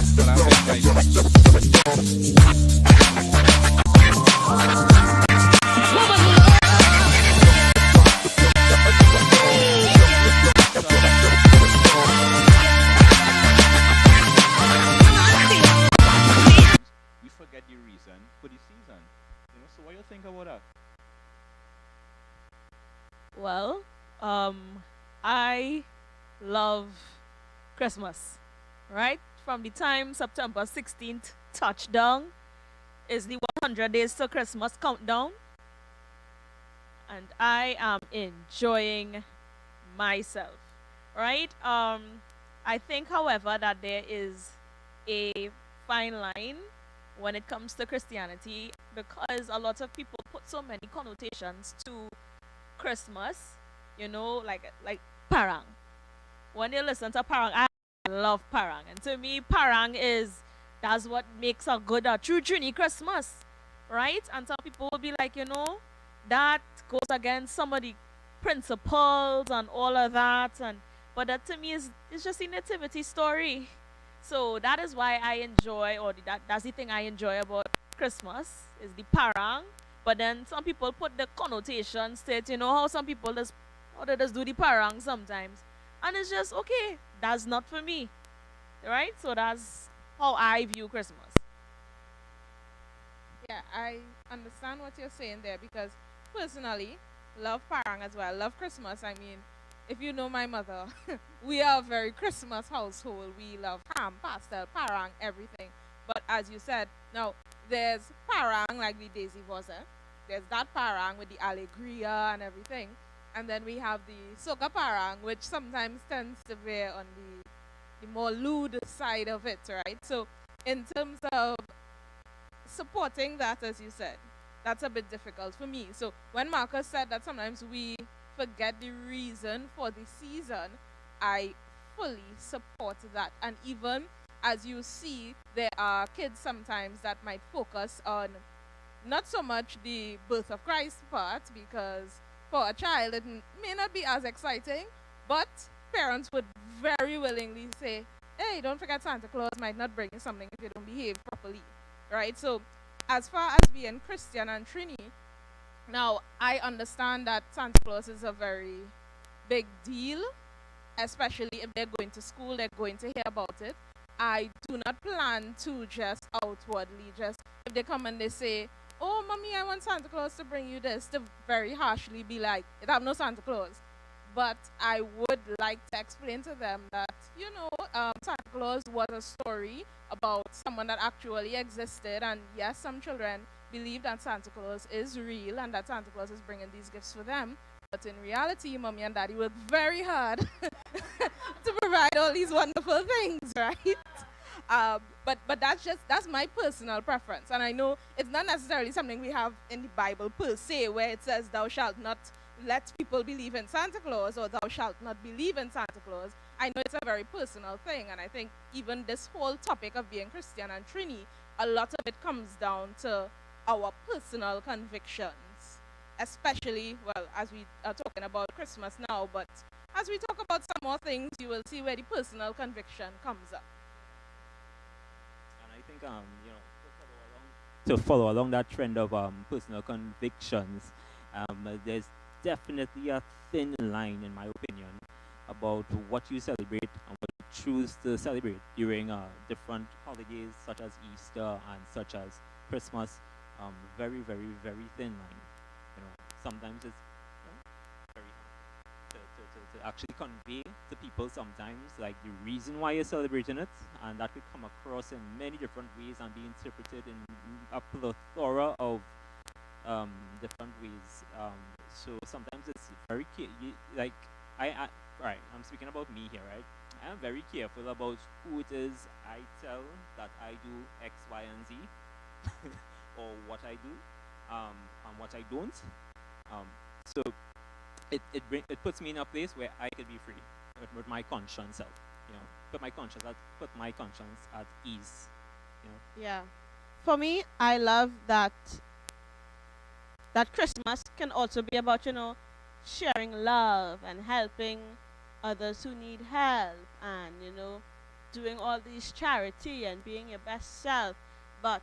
But I think like we forget the reason for the season. So what you think about that? Well, I love Christmas, right? From the time September 16th touchdown is the 100 days to Christmas countdown, and I am enjoying myself, right? I think, however, that there is a fine line when it comes to Christianity because a lot of people put so many connotations to Christmas, like parang. When you listen to parang, I love parang, and to me, parang is that's what makes a good, a true Trini Christmas, right? And some people will be like, that goes against some of the principles and all of that, and but that to me is it's just a nativity story. So that is why I enjoy, or that's the thing I enjoy about Christmas is the parang. But then some people put the connotations to it, how some people just how they just do the parang sometimes, and it's just okay. That's not for me, right? So that's how I view Christmas. Yeah, I understand what you're saying there because personally, love parang as well. Love Christmas. I mean, if you know my mother, we are a very Christmas household. We love ham, pastel, parang, everything. But as you said, now there's parang like the Daisy was. There's that parang with the alegria and everything. And then we have the soca parang, which sometimes tends to be on the more lewd side of it, right? So in terms of supporting that, as you said, that's a bit difficult for me. So when Marcus said that sometimes we forget the reason for the season, I fully support that. And even as you see, there are kids sometimes that might focus on not so much the birth of Christ part, because for a child it may not be as exciting, but parents would very willingly say, hey, don't forget Santa Claus might not bring you something if you don't behave properly, right? So as far as being Christian and Trini, now I understand that Santa Claus is a very big deal, especially if they're going to school, they're going to hear about it. I do not plan to just outwardly just, if they come and they say, oh, mommy, I want Santa Claus to bring you this, to very harshly be like, it have no Santa Claus. But I would like to explain to them that, Santa Claus was a story about someone that actually existed. And yes, some children believe that Santa Claus is real and that Santa Claus is bringing these gifts for them. But in reality, mommy and daddy work very hard to provide all these wonderful things, right? But that's my personal preference, and I know it's not necessarily something we have in the Bible per se, where it says, "Thou shalt not let people believe in Santa Claus," or "Thou shalt not believe in Santa Claus." I know it's a very personal thing, and I think even this whole topic of being Christian and Trini, a lot of it comes down to our personal convictions, especially as we are talking about Christmas now, but as we talk about some more things, you will see where the personal conviction comes up. And I think to follow along that trend of personal convictions, there's definitely a thin line, in my opinion, about what you celebrate and what you choose to celebrate during different holidays such as Easter and such as Christmas. Very, very, very thin line. Sometimes it's very hard to actually convey to people sometimes like the reason why you're celebrating it, and that could come across in many different ways and be interpreted in a plethora of different ways. So sometimes it's very like right. I'm speaking about me here, right? I am very careful about who it is I tell that I do X, Y, and Z, or what I do, and what I don't. So it puts me in a place where I could be free with my conscience self. Put my conscience at ease. Yeah. For me, I love that Christmas can also be about, sharing love and helping others who need help, and, doing all these charity and being your best self. But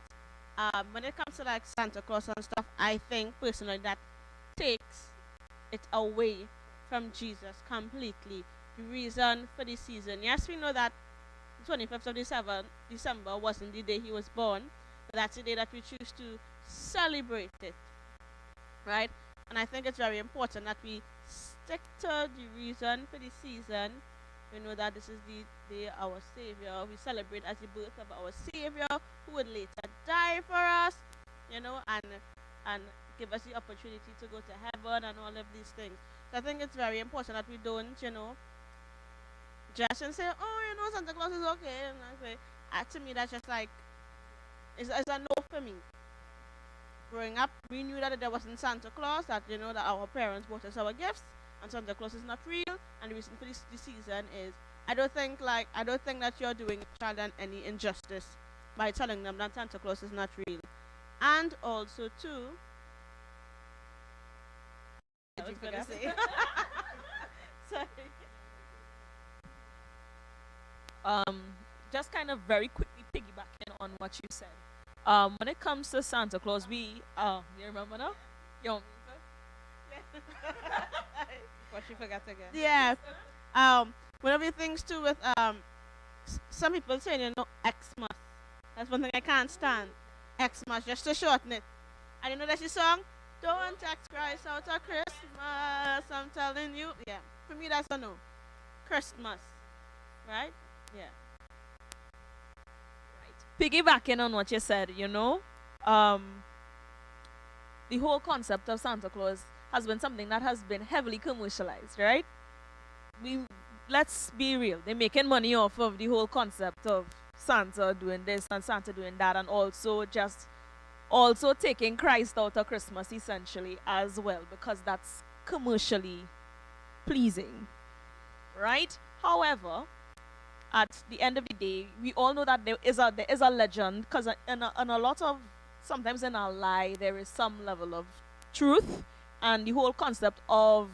when it comes to like Santa Claus and stuff, I think personally that takes it away from Jesus completely. The reason for the season. Yes, we know that 25th of December wasn't the day he was born, but that's the day that we choose to celebrate it, right? And I think it's very important that we stick to the reason for the season. We know that this is the day our Savior. We celebrate as the birth of our Savior, who would later die for us, and give us the opportunity to go to heaven and all of these things. So I think it's very important that we don't, just and say, oh, Santa Claus is okay. And I say, to me, that's just like, it's a no for me. Growing up, we knew that there wasn't Santa Claus, that our parents bought us our gifts, and Santa Claus is not real. And the reason for this season is, I don't think that you're doing a child any injustice by telling them that Santa Claus is not real. And also, too, I was gonna say, sorry. Just kind of very quickly piggybacking on what you said. When it comes to Santa Claus, you remember now? You want me to? What she forgot again. Yeah. One of the things too with some people say Xmas. That's one thing I can't stand. Xmas, just to shorten it. And you know that's the song? Don't text Christ out of Christmas. I'm telling you. Yeah. For me that's a no. Christmas. Right? Yeah. Piggybacking on what you said, the whole concept of Santa Claus has been something that has been heavily commercialized, right? Let's be real. They're making money off of the whole concept of Santa doing this and Santa doing that, and also taking Christ out of Christmas essentially as well, because that's commercially pleasing, right? However, at the end of the day, we all know that there is a legend, because in a lot of, sometimes in a lie, there is some level of truth, and the whole concept of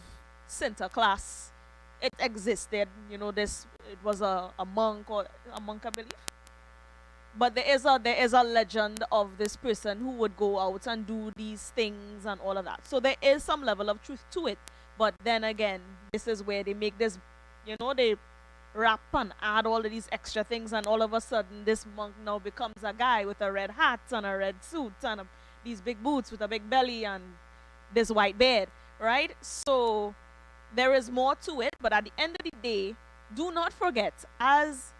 Santa Claus, it existed. It was a monk, I believe. But there is a legend of this person who would go out and do these things and all of that. So there is some level of truth to it. But then again, this is where they make this, they wrap and add all of these extra things, and all of a sudden this monk now becomes a guy with a red hat and a red suit and these big boots with a big belly and this white beard, right? So there is more to it, but at the end of the day, do not forget, as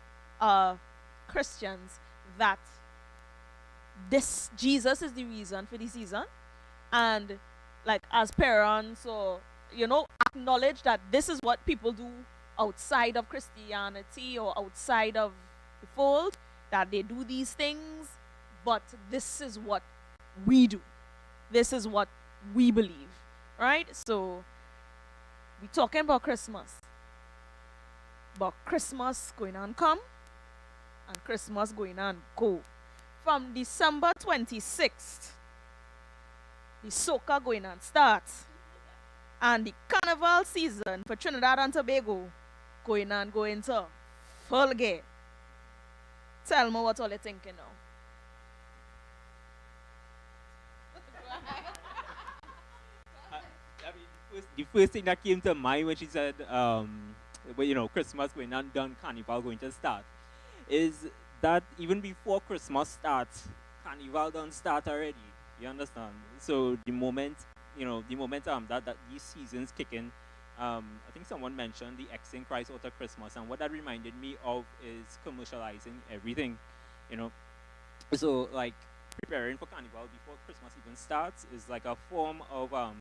Christians, that this Jesus is the reason for the season, and like as parents, or acknowledge that this is what people do outside of Christianity or outside of the fold, that they do these things, but this is what we do. This is what we believe, right? So we talking about Christmas, but Christmas going on come, and Christmas going on go. From December 26th, the soca going on starts, and the carnival season for Trinidad and Tobago going to full gear. Tell me what all you're thinking now. The first thing that came to mind when she said, Christmas going on done, Carnival going to start, is that even before Christmas starts, Carnival don't start already. You understand? So the moment that these seasons kick in, I think someone mentioned the Xing Christ out of Christmas, and what that reminded me of is commercializing everything, So like preparing for Carnival before Christmas even starts is like a form of how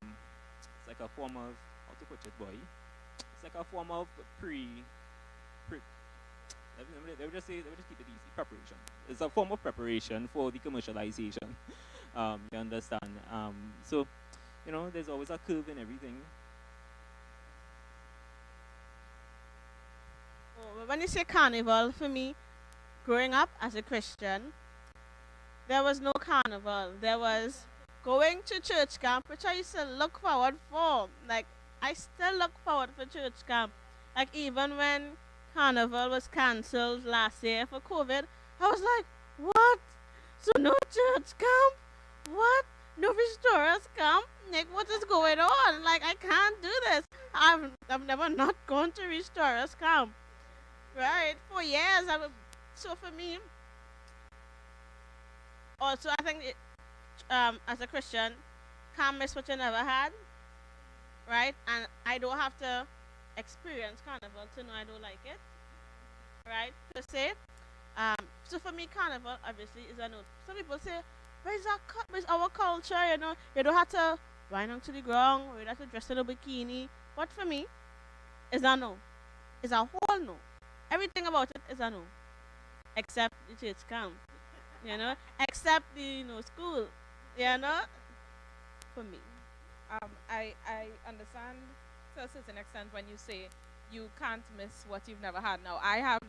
to put it, boy? It's like a form of let me just keep it easy. Preparation. It's a form of preparation for the commercialization. You understand? So, there's always a curve in everything. When you say carnival, for me, growing up as a Christian, there was no carnival. There was going to church camp, which I used to look forward for. Like, I still look forward for church camp. Like, even when Carnival was cancelled last year for COVID. I was like, what? So no church camp? What? No restorers camp? Like, what is going on? Like, I can't do this. I've never not gone to restorers camp. Right? For years. So for me, also, I think as a Christian, can't miss what you never had. Right? And I don't have to experience carnival to know I don't like it. Right? Per se. So for me, carnival obviously is a no. Some people say, where's our culture? You don't have to run onto the ground, or you don't have to dress in a bikini. But for me, is a no. It's a whole no. Everything about it is a no, except the church camp. Except the school. For me. I understand to a certain extent when you say you can't miss what you've never had. Now, I have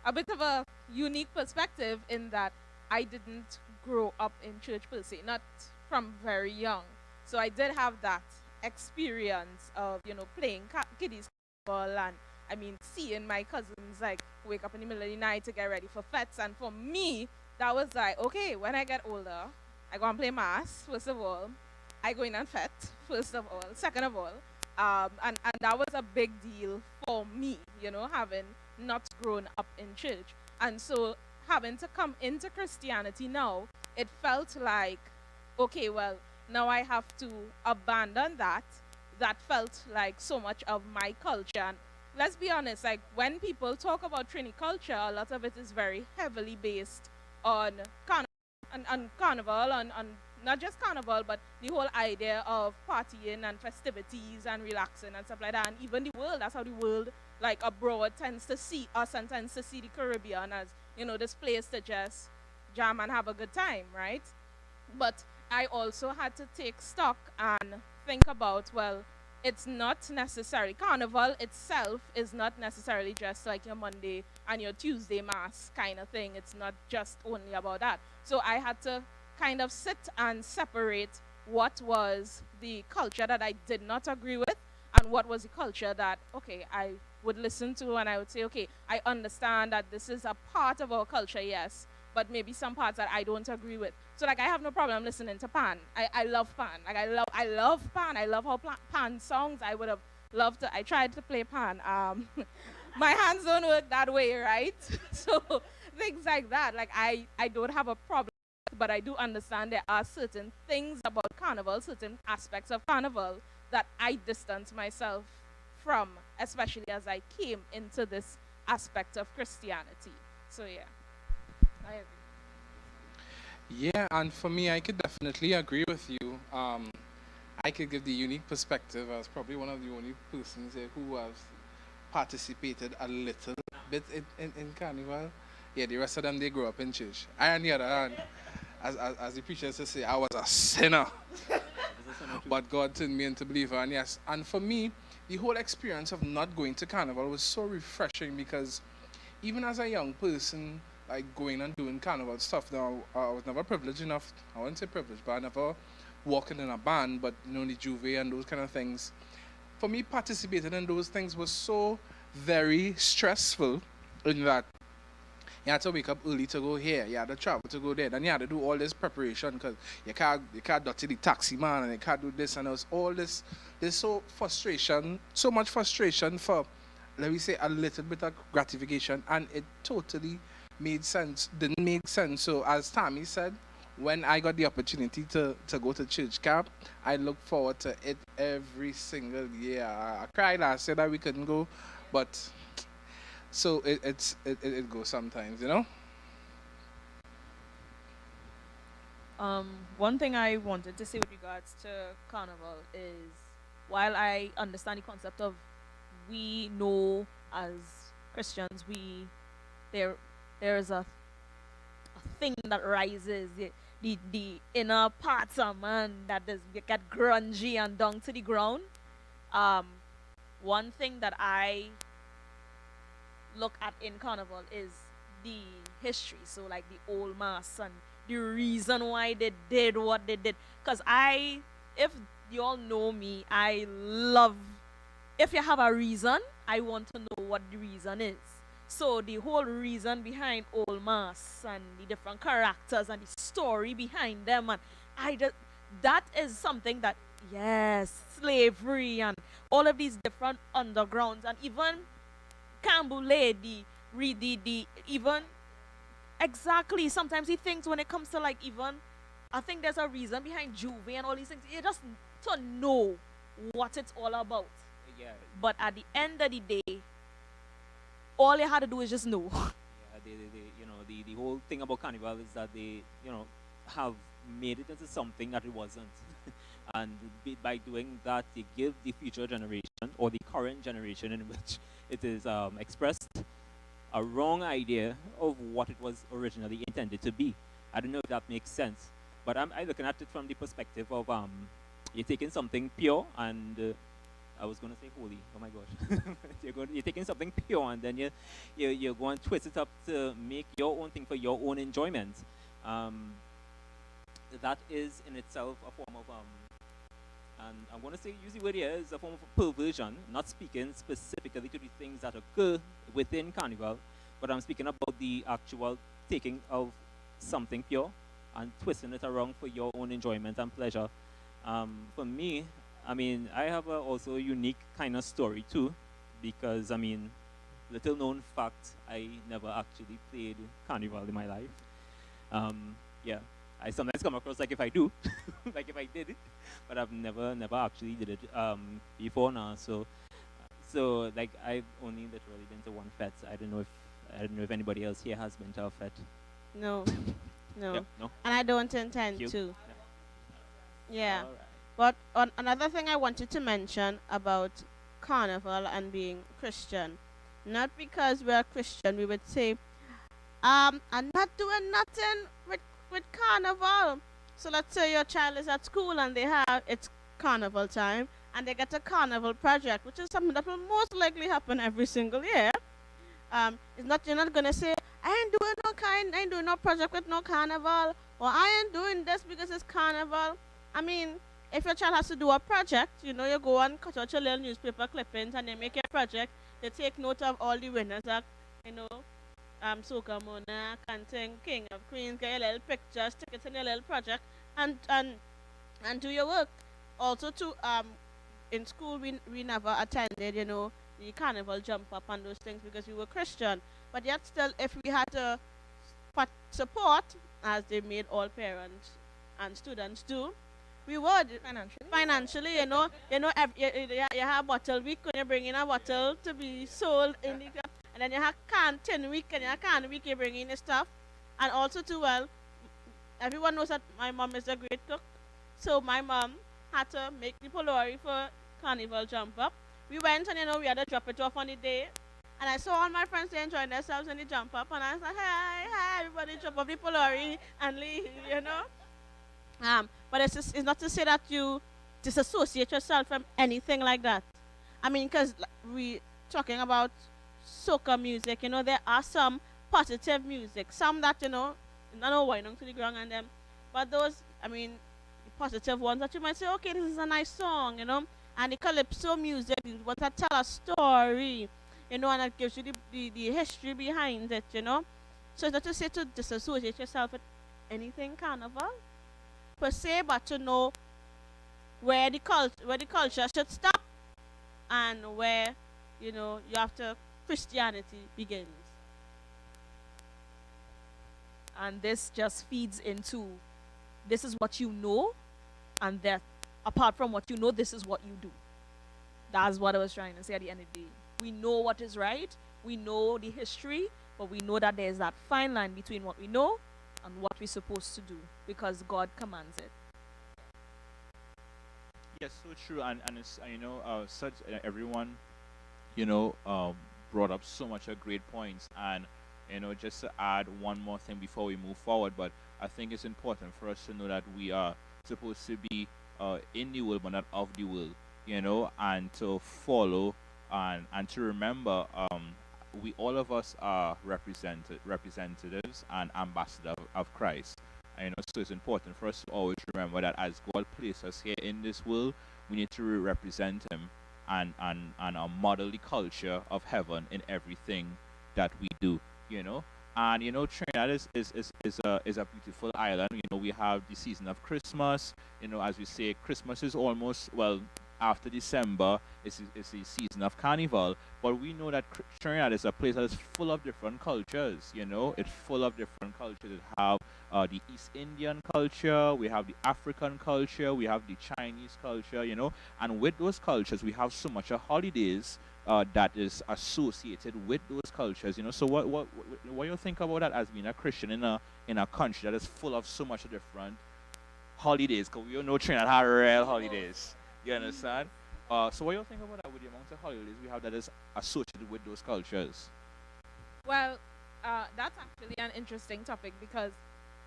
a bit of a unique perspective in that I didn't grow up in church per se, not from very young. So I did have that experience of, playing kiddies football and, seeing my cousins, like, wake up in the middle of the night to get ready for fetes. And for me, that was like, okay, when I get older, I go and play mass, first of all. I go in and fet, first of all. Second of all, and that was a big deal for me, having not grown up in church. And so having to come into Christianity now, it felt like, okay, well, now I have to abandon that. That felt like so much of my culture. And let's be honest, like when people talk about Trini culture, a lot of it is very heavily based on carnival, on not just carnival, but the whole idea of partying and festivities and relaxing and stuff like that. And even the world, that's how the world, like abroad, tends to see us and tends to see the Caribbean as, this place to just jam and have a good time, right? But I also had to take stock and think about, well, it's not necessary. Carnival itself is not necessarily just like your Monday and your Tuesday mass kind of thing. It's not just only about that. So I had to kind of sit and separate what was the culture that I did not agree with and what was the culture that, okay, I would listen to and I would say, okay, I understand that this is a part of our culture, yes, but maybe some parts that I don't agree with. So like I have no problem listening to Pan. I love Pan. Like I love Pan. I love how Pan songs. I would have loved to. I tried to play Pan. My hands don't work that way, right? So things like that. Like I don't have a problem, but I do understand there are certain things about carnival, certain aspects of carnival that I distance myself from, especially as I came into this aspect of Christianity. So yeah, I agree. Yeah, and for me, I could definitely agree with you. I could give the unique perspective as probably one of the only persons here who has participated a little bit in Carnival. Yeah, the rest of them, they grew up in church. I, on the other hand, as the preacher used to say, I was a sinner. But God turned me into believer, and yes. And for me, the whole experience of not going to Carnival was so refreshing because even as a young person, like going and doing carnival stuff. Now, I was never privileged enough. I wouldn't say privileged, but I never walking in a band, but the Juve and those kind of things. For me, participating in those things was so very stressful in that you had to wake up early to go here, you had to travel to go there, then you had to do all this preparation because you can't dirty the taxi man and you can't do this and there's all this. There's so much frustration for, let me say, a little bit of gratification, and it totally didn't make sense. So as Tammy said, when I got the opportunity to go to church camp, I look forward to it every single year. I cried last year that we couldn't go, but so it goes sometimes, One thing I wanted to say with regards to carnival is, while I understand the concept of, we know as Christians, there is a thing that rises, the inner parts of man that get grungy and down to the ground. One thing that I look at in carnival is the history, so like the old mass and the reason why they did what they did. Because if you all know me, I love, if you have a reason, I want to know what the reason is. So the whole reason behind Old Mass and the different characters and the story behind them, and I just, that is something that, yes, slavery and all of these different undergrounds, and even Cambule, the even exactly, sometimes he thinks when it comes to like, even I think there's a reason behind Juve and all these things. You just to know what it's all about. Yeah, But at the end of the day, all you had to do is just know. yeah, you know, the whole thing about carnival is that they, you know, have made it into something that it wasn't. And by doing that, they give the future generation or the current generation in which it is expressed a wrong idea of what it was originally intended to be. I don't know if that makes sense, but I'm looking at it from the perspective of you're taking something pure and I was gonna say holy. Oh my gosh, you're taking something pure and then you're going to twist it up to make your own thing for your own enjoyment. Um, that is in itself a form of and I'm going to say use the word here is a form of perversion, not speaking specifically to the things that occur within carnival, but I'm speaking about the actual taking of something pure and twisting it around for your own enjoyment and pleasure. For me, I mean, I have also a unique kind of story too, because I mean, little known fact, I never actually played carnival in my life. Yeah, I sometimes come across like if I do, like if I did it, but I've never actually did it before now. So like I've only literally been to one fete. I don't know if anybody else here has been to a fete. No, no. Yeah, no. And I don't intend You? to. Yeah. All right. But another thing I wanted to mention about carnival and being Christian, not because we're Christian, we would say, I'm not doing nothing with carnival. So let's say your child is at school and they have it's carnival time and they get a carnival project, which is something that will most likely happen every single year. It's not you're not gonna say I ain't doing no project with no carnival, or I ain't doing this because it's carnival. I mean, if your child has to do a project, you know, you go and cut out your little newspaper clippings and they make your project. They take note of all the winners that, you know, Soca Monarch and thing, King of Queens, get your little pictures, stick it in your little project, and do your work. Also, to in school we never attended, you know, the carnival jump up and those things because we were Christian. But yet still, if we had to support, as they made all parents and students do, we would financially, you have bottle week when you bring in a bottle to be sold in the club, and then you have canteen week and your can week you bring in the stuff, and also too well, everyone knows that my mom is a great cook, so my mom had to make the polori for carnival jump up. We went and we had to drop it off on the day, and I saw all my friends they enjoying themselves in the jump up, and I was like, hi, everybody jump up the polori and leave, But it's not to say that you disassociate yourself from anything like that. I mean, because we talking about soca music, there are some positive music, some that, not winding to the ground and them, but those, I mean, the positive ones that you might say, okay, this is a nice song, and the calypso music, what that tell a story, and it gives you the history behind it, So it's not to say to disassociate yourself with anything carnival per se, but to know where the culture should stop and where you have to Christianity begins. And this just feeds into, this is what you know, and that apart from what you know, this is what you do. That's what I was trying to say at the end of the day. We know what is right, we know the history, but we know that there's that fine line between what we know and what we're supposed to do, because God commands it. Yes, so true, and it's such everyone, brought up so much of great points, and just to add one more thing before we move forward, but I think it's important for us to know that we are supposed to be in the world but not of the world, and to follow and to remember, we all of us are representatives and ambassadors of Christ. So it's important for us to always remember that as God placed us here in this world, we need to represent Him and model the culture of heaven in everything that we do, you know. And Trinidad is a beautiful island. We have the season of Christmas. As we say, Christmas is almost, well, after December. It's the season of Carnival. But we know that Trinidad is a place that is full of different cultures. It's full of different cultures. It have the East Indian culture, we have the African culture, we have the Chinese culture. And with those cultures, we have so much of holidays that is associated with those cultures. So what you think about that as being a Christian in a country that is full of so much different holidays? Because we all know Trinidad have real holidays. You understand? So what you think about that with the amount of holidays we have that is associated with those cultures? Well, that's actually an interesting topic because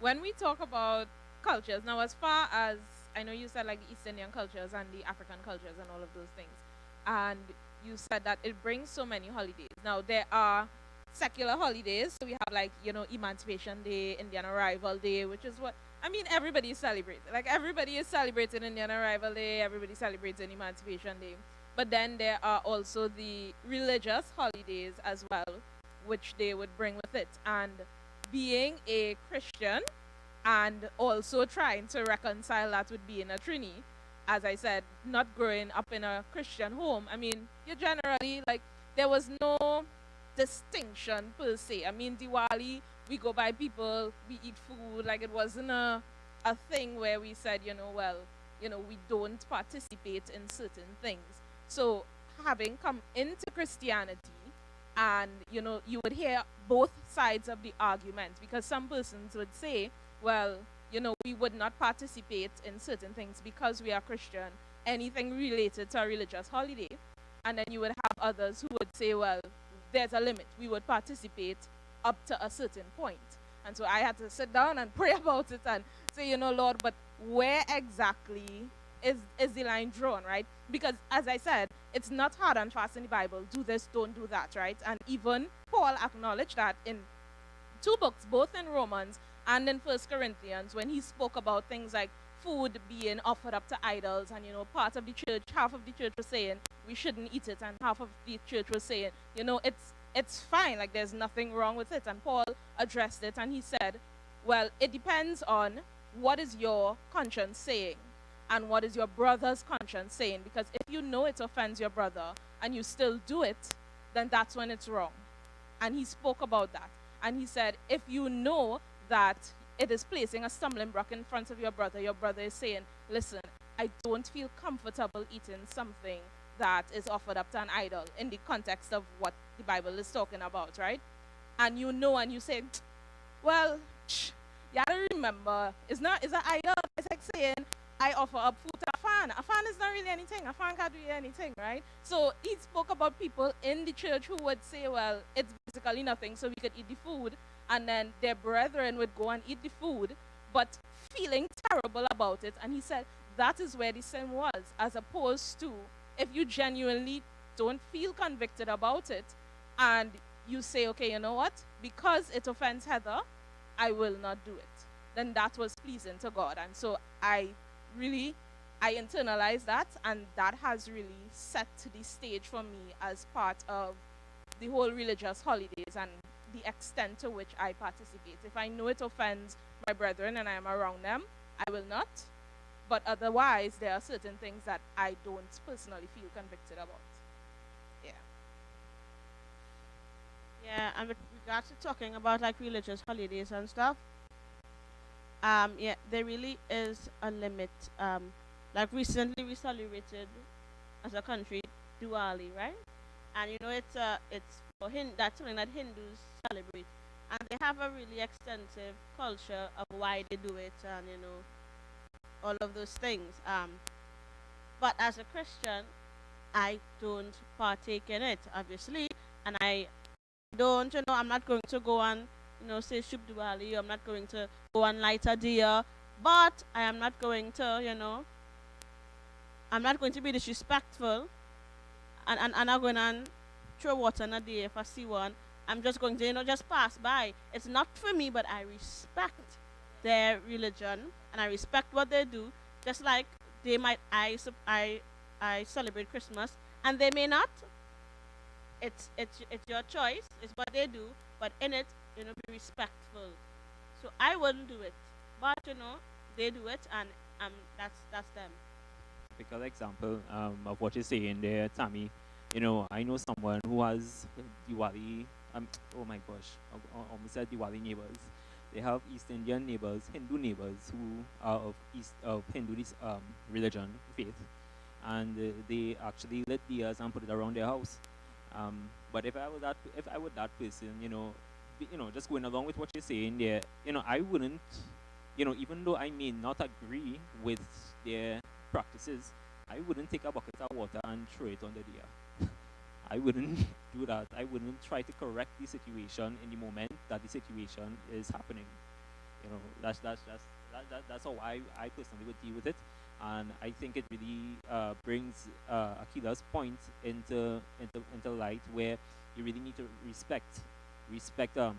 when we talk about cultures, now as far as I know, you said like the East Indian cultures and the African cultures and all of those things, and you said that it brings so many holidays. Now there are secular holidays, so we have like Emancipation Day, Indian Arrival Day, which is what I mean. Everybody is celebrating. Like everybody is celebrating Indian Arrival Day. Everybody celebrates Emancipation Day. But then there are also the religious holidays as well, which they would bring with it. And being a Christian and also trying to reconcile that with being a Trini, as I said, not growing up in a Christian home, I mean, you generally, like, there was no distinction per se. I mean, Diwali, we go by people, we eat food, like, it wasn't a thing where we said, well, we don't participate in certain things. So, having come into Christianity, and you would hear both sides of the argument, because some persons would say, well, we would not participate in certain things because we are Christian, anything related to a religious holiday. And then you would have others who would say, well, there's a limit. We would participate up to a certain point. And so I had to sit down and pray about it and say, Lord, but where exactly is the line drawn, right? Because as I said, it's not hard and fast in the Bible. Do this, don't do that, right? And even Paul acknowledged that in two books, both in Romans and in First Corinthians, when he spoke about things like food being offered up to idols, and part of the church, half of the church was saying we shouldn't eat it, and half of the church was saying, it's fine, like there's nothing wrong with it. And Paul addressed it and he said, well, it depends on what is your conscience saying and what is your brother's conscience saying, because if you know it offends your brother and you still do it, then that's when it's wrong. And he spoke about that. And he said, if you know that it is placing a stumbling block in front of your brother is saying, listen, I don't feel comfortable eating something that is offered up to an idol in the context of what the Bible is talking about, right? And and you say, well, you gotta remember, it's an idol. It's like saying, I offer up food to a fan. A fan is not really anything. A fan can't do anything, right? So he spoke about people in the church who would say, well, it's basically nothing, so we could eat the food. And then their brethren would go and eat the food, but feeling terrible about it. And he said, that is where the sin was, as opposed to if you genuinely don't feel convicted about it, and you say, okay, you know what? Because it offends Heather, I will not do it. Then that was pleasing to God. And so I internalized that, and that has really set the stage for me as part of the whole religious holidays and the extent to which I participate. If I know it offends my brethren and I am around them, I will not. But otherwise, there are certain things that I don't personally feel convicted about. Yeah. Yeah, and with regards to talking about like religious holidays and stuff, yeah, there really is a limit. Like recently we celebrated as a country Diwali, right? And it's for that's something that Hindus celebrate, and they have a really extensive culture of why they do it, and all of those things. But as a Christian, I don't partake in it, obviously, and I don't, I'm not going to go and say Shub Diwali. I'm not going to go and light a deer, but I am not going to, I'm not going to be disrespectful, and I'm going to throw water in a day if I see one. I'm just going to, just pass by. It's not for me, but I respect their religion and I respect what they do. Just like they might, I celebrate Christmas and they may not. It's your choice. it's what they do, but in it, be respectful. So I wouldn't do it, but they do it, and that's them. Typical example of what you're saying there, Tammy. I know someone who has Diwali. Oh my gosh, I almost said Diwali neighbors. They have East Indian neighbors, Hindu neighbors who are of Hindu religion, faith, and they actually lit diyas and put it around their house. But if I were that person, just going along with what you're saying there, I wouldn't, even though I may not agree with their practices, I wouldn't take a bucket of water and throw it on the deer. I wouldn't do that. I wouldn't try to correct the situation in the moment that the situation is happening. That's how I personally would deal with it, and I think it really brings Akila's point into light, where you really need to respect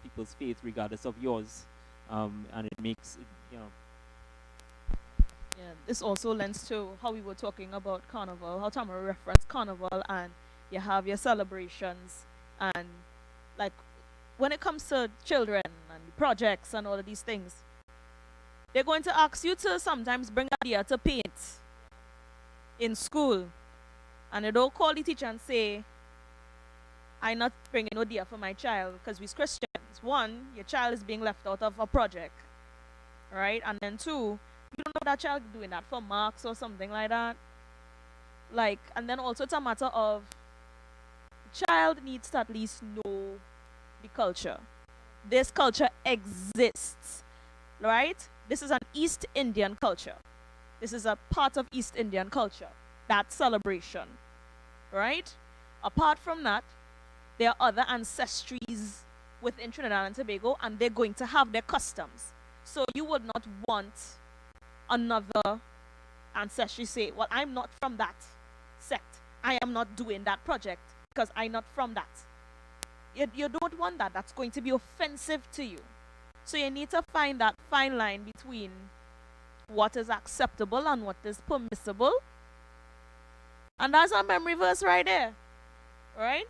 people's faith regardless of yours, and it makes Yeah, this also lends to how we were talking about carnival, how Tamara referenced carnival, and you have your celebrations, and like when it comes to children and projects and all of these things, they're going to ask you to sometimes bring a deer to paint in school, and they don't call the teacher and say, "I'm not bringing no deer for my child because we're Christians." One, your child is being left out of a project, right? And then two, you don't know that child doing that for marks or something like that. Like, and then also it's a matter of child needs to at least know the culture. This culture exists, right? This is an East Indian culture. This is a part of East Indian culture, that celebration, right? Apart from that, there are other ancestries within Trinidad and Tobago, and they're going to have their customs. So you would not want another ancestry say, "Well, I'm not from that sect. I am not doing that project because I'm not from that." You don't want that. That's going to be offensive to you. So you need to find that fine line between what is acceptable and what is permissible. And that's a memory verse right there, right?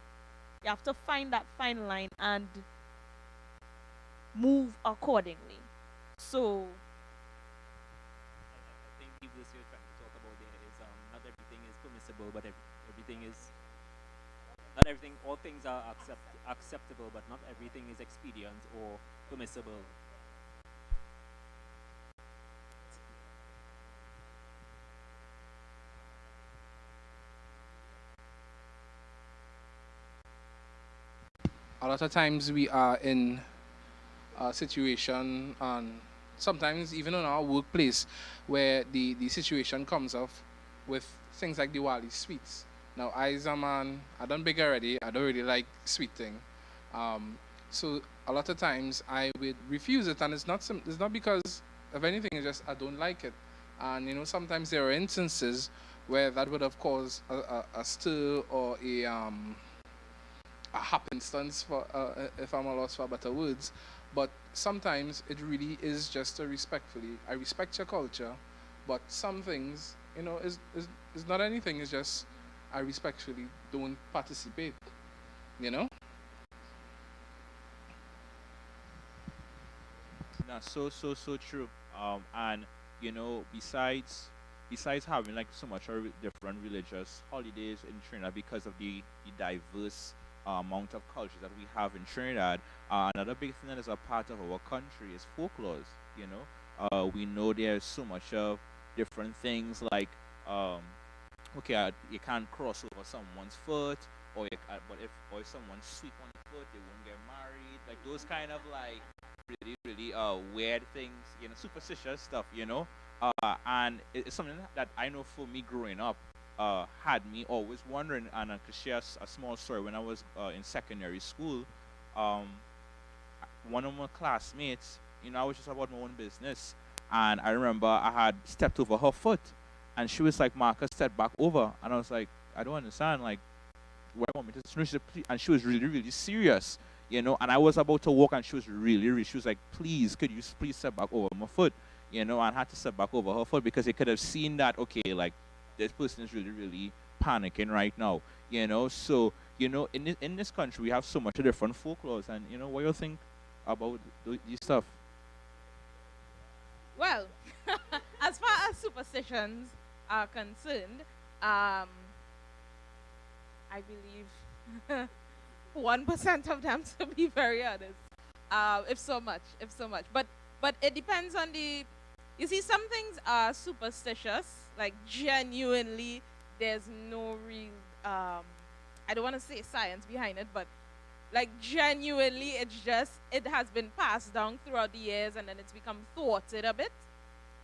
You have to find that fine line and move accordingly. So I think this you're trying to talk about there is not everything is permissible, but everything is not everything. All things are acceptable, but not everything is expedient or permissible. A lot of times we are in a situation, and sometimes even in our workplace, where the situation comes up with things like Diwali sweets. Now, I as a man, I don't bake already. I don't really like sweet thing. So a lot of times I would refuse it, and it's not because of anything. It's just I don't like it. And sometimes there are instances where that would have caused a stir or a happenstance, for if I'm a loss for better words. But sometimes it really is just a respectfully. I respect your culture, but some things, is not anything. It's just I respectfully don't participate. You know. No, so true. And besides having like so much of different religious holidays in Trinidad because of the diverse amount of cultures that we have in Trinidad, another big thing that is a part of our country is folklores. We know there's so much of different things like okay, you can't cross over someone's foot, or if someone's sweep on the foot, they won't get married. Like those kind of like really weird things, superstitious stuff, and it's something that I know for me growing up had me always wondering. And I could share a small story. When I was in secondary school, um, one of my classmates, I was just about my own business, and I remember I had stepped over her foot, and she was like, "Marcus, step back over," and I was like, "I don't understand, like, why you want me to?" She said, "Please," and she was really, really serious, and I was about to walk, and she was she was like, "Please, could you please step back over my foot?" And I had to step back over her foot because they could have seen that, okay, like, this person is really, really panicking right now, so in this country we have so much different folklores, and what you think about these stuff. Well, as far as superstitions are concerned, um, I believe 1% of them, to be very honest. If so much. But it depends on the. You see, some things are superstitious, like genuinely. There's no real. I don't want to say science behind it, but like genuinely, it has been passed down throughout the years, and then it's become thwarted a bit,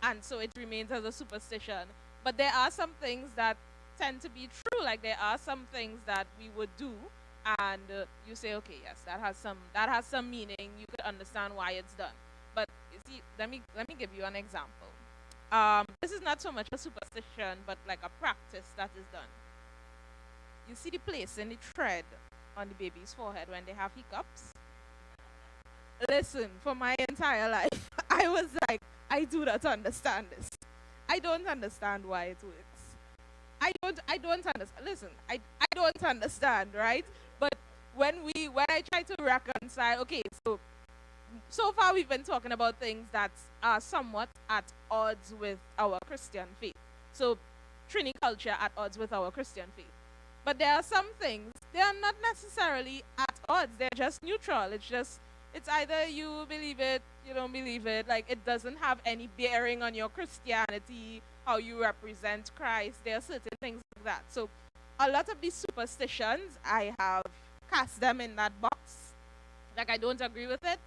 and so it remains as a superstition. But there are some things that tend to be true. Like there are some things that we would do, and you say, okay, yes, that has some meaning. You could understand why it's done. But you see, let me give you an example. This is not so much a superstition, but like a practice that is done. You see the place in the thread on the baby's forehead when they have hiccups. Listen, for my entire life, I was like, I do not understand this. I don't understand why it works. I don't understand. Listen, I don't understand, right? But when I try to reconcile, okay, so far we've been talking about things that are somewhat at odds with our Christian faith. So Trini culture at odds with our Christian faith. But there are some things, they are not necessarily at odds. They're just neutral. It's either you believe it, you don't believe it. Like, it doesn't have any bearing on your Christianity, how you represent Christ. There are certain things like that. So a lot of these superstitions, I have cast them in that box. Like, I don't agree with it,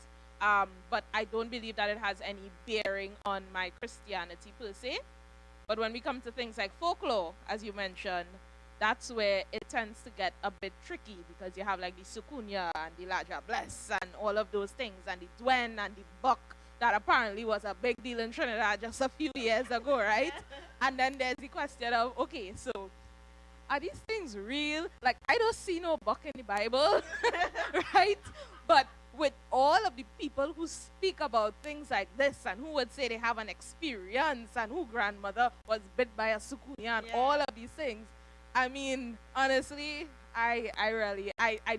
but I don't believe that it has any bearing on my Christianity per se. But when we come to things like folklore, as you mentioned, that's where it tends to get a bit tricky, because you have like the sukunya and the laja bless and all of those things, and the dwen and the buck that apparently was a big deal in Trinidad just a few years ago, right? And then there's the question of, okay, so are these things real? Like, I don't see no buck in the Bible, right? But with all of the people who speak about things like this, and who would say they have an experience, and who grandmother was bit by a sukunya and all of these things, I mean, honestly, I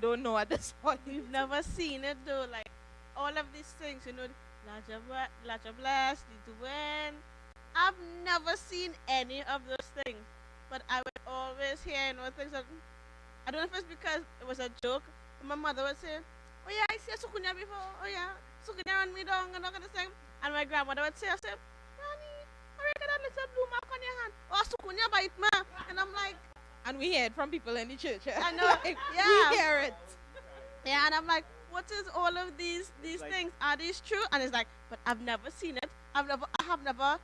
don't know at this point. We've never seen it though. Like all of these things, Laja Blast, the Duen. I've never seen any of those things. But I would always hear, things like, I don't know if it's because it was a joke. But my mother would say, oh yeah, I see a sukunya before. Oh yeah, sukunya run me down and all kind of thing. And my grandmother would say, Ronnie, I reckon that little blue mark on your hand. Oh, sukunya bite me. And I'm like, And we hear it from people in the church. I know, Like, yeah. we hear it. yeah, and I'm like, what is all of these Like- things? Are these true? And it's like, but I've never seen it. I have never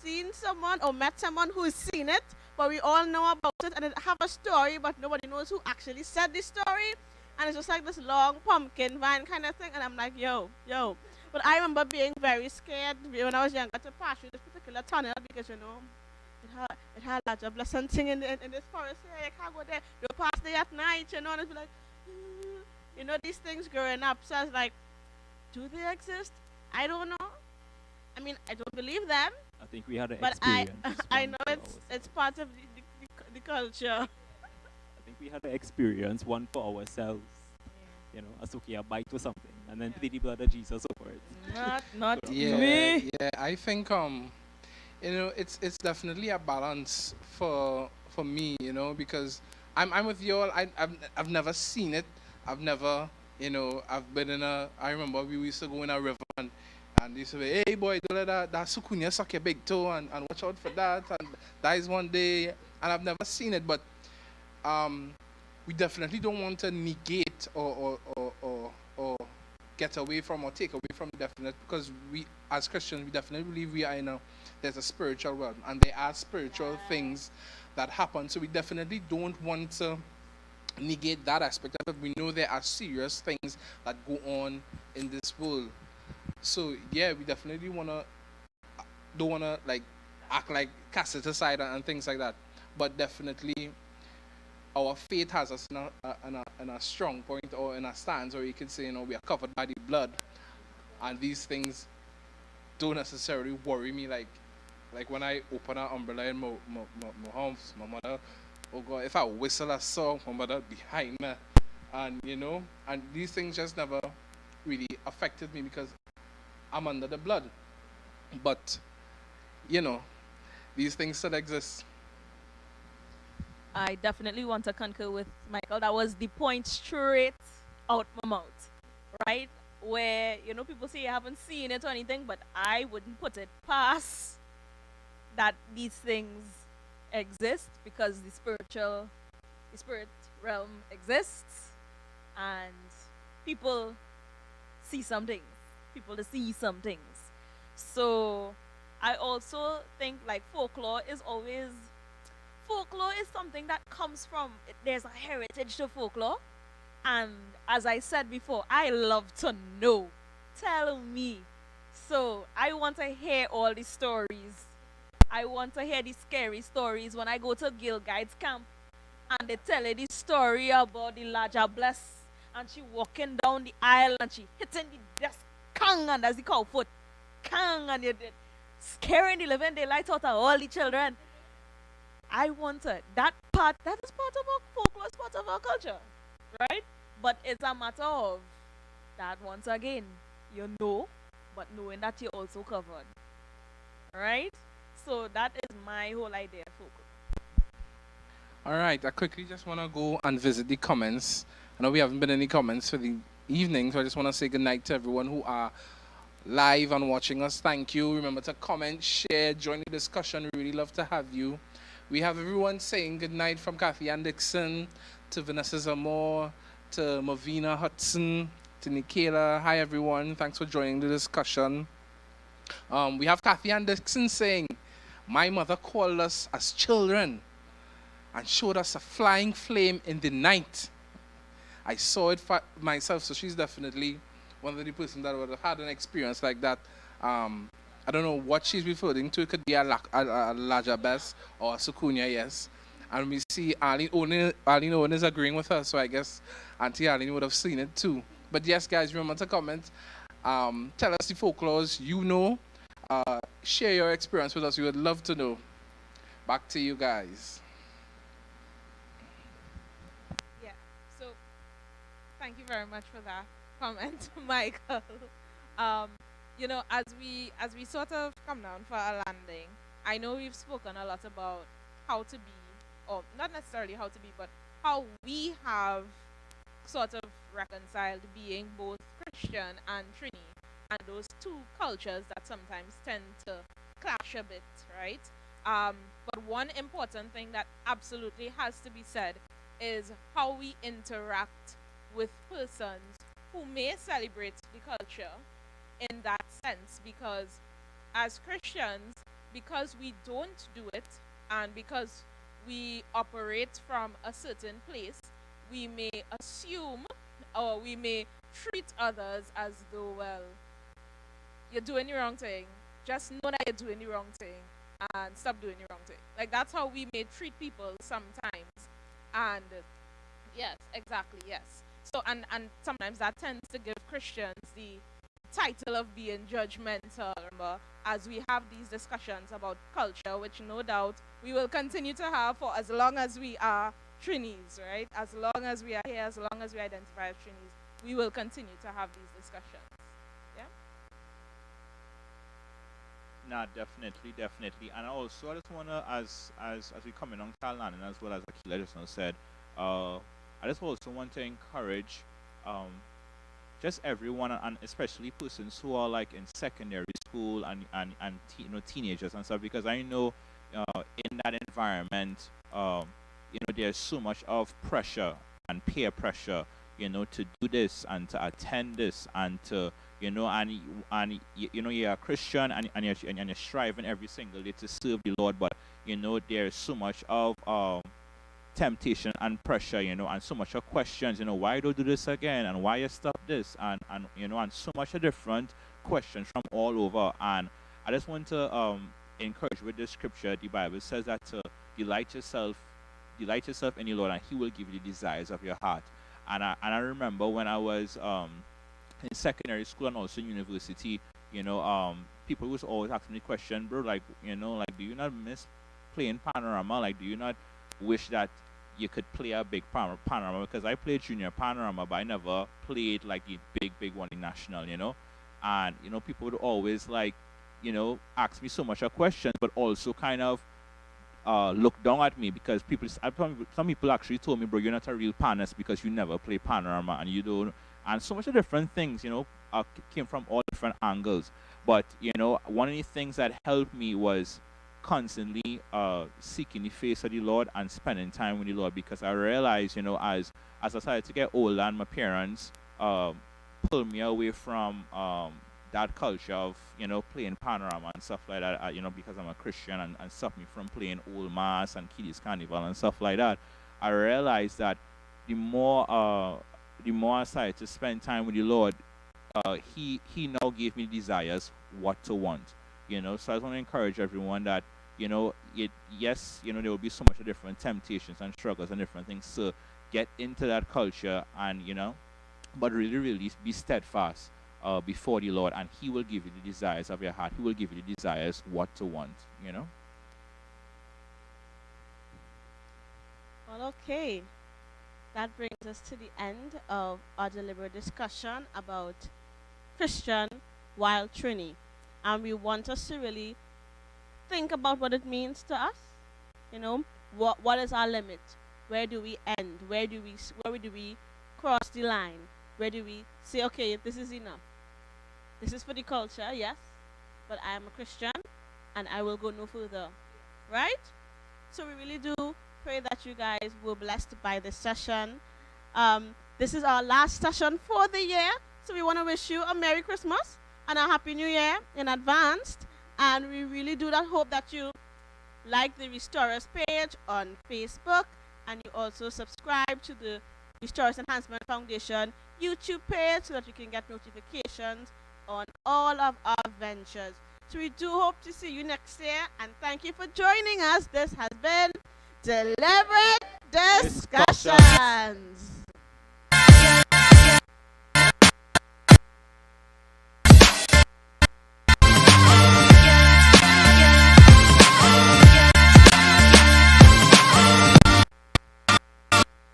seen someone or met someone who's seen it, but we all know about it and it have a story, but nobody knows who actually said the story. And it's just like this long pumpkin vine kind of thing. And I'm like, yo. But I remember being very scared when I was younger to pass through this particular tunnel, because it had lots of blessing thing in this forest here. You can't go there. You pass there at night, and it's like, these things growing up. So I was like, do they exist? I don't know. I mean, I don't believe them, I think we had an but experience. I one know for it's part of the culture. I think we had an experience, one for ourselves. A sukia bite or something, and then plead the blood of Jesus over it. Not Yeah, me. yeah. I think it's definitely a balance for me, because I'm with you all. I've never seen it. I've never, I've been I remember we used to go in a river, and they used to say, hey boy, don't let that sukunya suck your big toe, and watch out for that, and that is one day. And I've never seen it, but we definitely don't want to negate or get away from or take away from definite, because we as Christians, we definitely believe we are there's a spiritual world, and there are spiritual things that happen. So we definitely don't want to negate that aspect of it. We know there are serious things that go on in this world. So yeah, we definitely don't wanna like act like cast it aside and things like that. But definitely our faith has us in a strong point, or in a stance where you can say, we are covered by the blood, and these things don't necessarily worry me. Like when I open an umbrella in my house, my mother, oh God, if I whistle a song, my mother behind me, And and these things just never really affected me because I'm under the blood. But you know, these things still exist. I definitely want to concur with Michael. That was the point straight out my mouth, right? Where, people say you haven't seen it or anything, but I wouldn't put it past that these things exist because the spirit realm exists and people see some things. People to see some things. So I also think like folklore is something that comes from there's a heritage to folklore. And as I said before, I love to know. Tell me. So I want to hear all the stories. I want to hear the scary stories when I go to Gil Guides camp and they tell you the story about the larger bless and she walking down the aisle and she hitting the desk, kang, and that's the cow foot, kang, and you scaring the living daylights out of all the children. I wanted that is part of our folklore, it's part of our culture, right? But it's a matter of that once again, but knowing that you're also covered, right? So that is my whole idea of folklore. All right, I quickly just want to go and visit the comments. I know we haven't been any comments for the evening, so I just want to say good night to everyone who are live and watching us. Thank you. Remember to comment, share, join the discussion. We really love to have you. We have everyone saying good night from Kathy Anderson to Vanessa Zamore to Mavina Hudson to Nikela. Hi, everyone. Thanks for joining the discussion. We have Kathy Anderson saying, my mother called us as children and showed us a flying flame in the night. I saw it myself, so she's definitely one of the person that would have had an experience like that. I don't know what she's referring to. It could be a larger best or a Sukunya, yes. And we see Arlene Owen is agreeing with her, so I guess Auntie Arlene would have seen it too. But yes, guys, remember to comment. Tell us the folklores you know. Share your experience with us. We would love to know. Back to you guys. Yeah. So thank you very much for that comment, Michael. As we sort of come down for a landing, I know we've spoken a lot about how to be, or not necessarily how to be, but how we have sort of reconciled being both Christian and Trini, and those two cultures that sometimes tend to clash a bit, right? But one important thing that absolutely has to be said is how we interact with persons who may celebrate the culture in that sense, because as Christians, because we don't do it and because we operate from a certain place, we may assume or we may treat others as though, well, you're doing the wrong thing. Just know that you're doing the wrong thing and stop doing the wrong thing. Like, that's how we may treat people sometimes. And yes, exactly, yes. So, and sometimes that tends to give Christians the title of being judgmental, remember, as we have these discussions about culture, which no doubt we will continue to have for as long as we are Trinis, right? As long as we are here, as long as we identify as Trinis, we will continue to have these discussions. Yeah? Nah, definitely. And also, I just wanna, as we come in on Thailand, and as well as Akila just now said, I just also want to encourage, just everyone, and especially persons who are like in secondary school and teenagers and stuff, because I know, in that environment, there's so much of pressure and peer pressure, to do this and to attend this and to you're a Christian and you're striving every single day to serve the Lord, but there's so much of temptation and pressure, and so much of questions, why do you do this again, and why you stop this, and so much of different questions from all over. And I just want to encourage with the scripture. The Bible says that to delight yourself in the Lord, and He will give you the desires of your heart. And I remember when I was in secondary school and also in university, people was always asking me the question, bro, like, do you not miss playing panorama? Like, do you not wish that you could play a big panorama, because I played junior panorama, but I never played like the big one in national, and people would always like ask me so much of questions, but also kind of look down at me, because some people actually told me, bro, you're not a real panist because you never play panorama and you don't, and so much of different things, came from all different angles. But one of the things that helped me was constantly seeking the face of the Lord and spending time with the Lord, because I realized, as I started to get older and my parents pulled me away from that culture of playing panorama and stuff like that, because I'm a Christian, and stopped me from playing old mass and kiddies carnival and stuff like that. I realized that the more I started to spend time with the Lord, he now gave me desires what to want. So I just want to encourage everyone that yes, there will be so much of different temptations and struggles and different things to get into that culture, and but really be steadfast before the Lord, and He will give you the desires of your heart. He will give you the desires what to want. Well, okay. That brings us to the end of our deliberate discussion about Christian while Trini. And we want us to really think about what it means to us. What is our limit? Where do we end? Where do we cross the line? Where do we say, okay, this is enough? This is for the culture, yes, but I am a Christian and I will go no further. Right? So we really do pray that you guys were blessed by this session. This is our last session for the year, so we want to wish you a Merry Christmas and a Happy New Year in advance. And we really do hope that you like the Restorers page on Facebook, and you also subscribe to the Restorers Enhancement Foundation YouTube page so that you can get notifications on all of our ventures. So we do hope to see you next year, and thank you for joining us. This has been Deliberate Discussions.